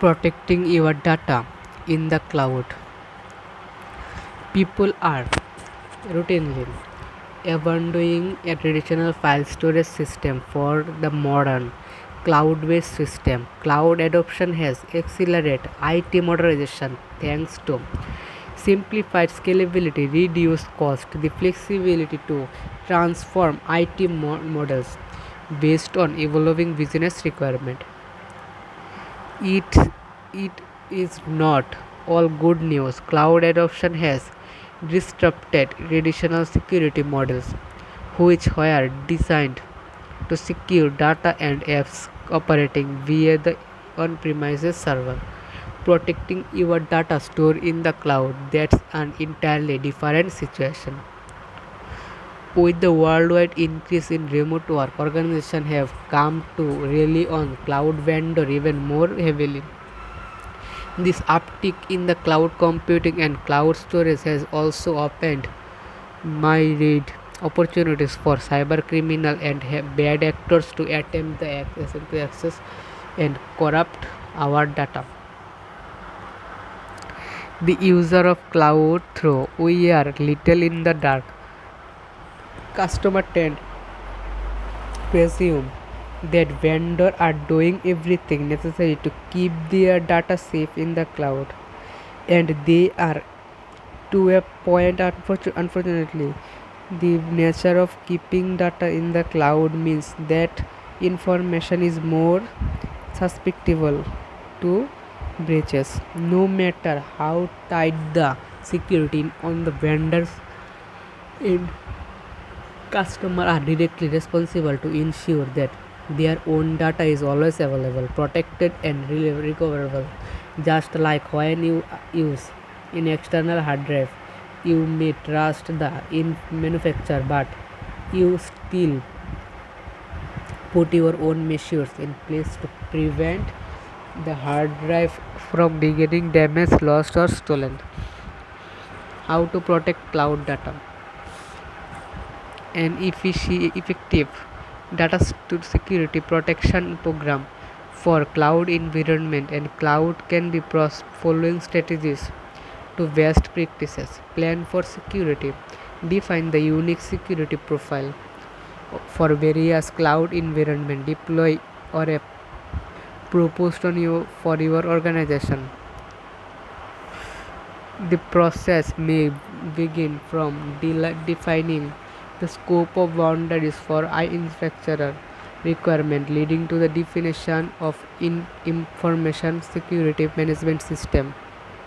Protecting your data in the cloud. People are routinely abandoning a traditional file storage system for the modern cloud-based system. Cloud adoption has accelerated IT modernization thanks to simplified scalability, reduced cost, the flexibility to transform IT models based on evolving business requirement. It it is not all good news. Cloud adoption has disrupted traditional security models, which were designed to secure data and apps operating via the on-premises server. Protecting your data stored in the cloud, that's an entirely different situation. With the worldwide increase in remote work, organizations have come to rely on cloud vendor even more heavily. This uptick in the cloud computing and cloud storage has also opened myriad opportunities for cyber criminal and bad actors to attempt to access and corrupt our data. The user of cloud through we are little in the dark. Customer tend to assume that vendors are doing everything necessary to keep their data safe in the cloud, and they are to a point. Unfortunately, the nature of keeping data in the cloud means that information is more susceptible to breaches. No matter how tight the security on the vendors and customers are directly responsible to ensure that their own data is always available, protected, and recoverable. Just like when you use an external hard drive, you may trust the in manufacturer, but you still put your own measures in place to prevent the hard drive from getting damaged, lost, or stolen. How to protect cloud data? An effective data security protection program for cloud environment and cloud can be following strategies to best practices. Plan for security. Define the unique security profile for various cloud environment. Deploy or a proposed on you for your organization. The process may begin from defining the scope of boundaries for infrastructure requirement, leading to the definition of information security management system.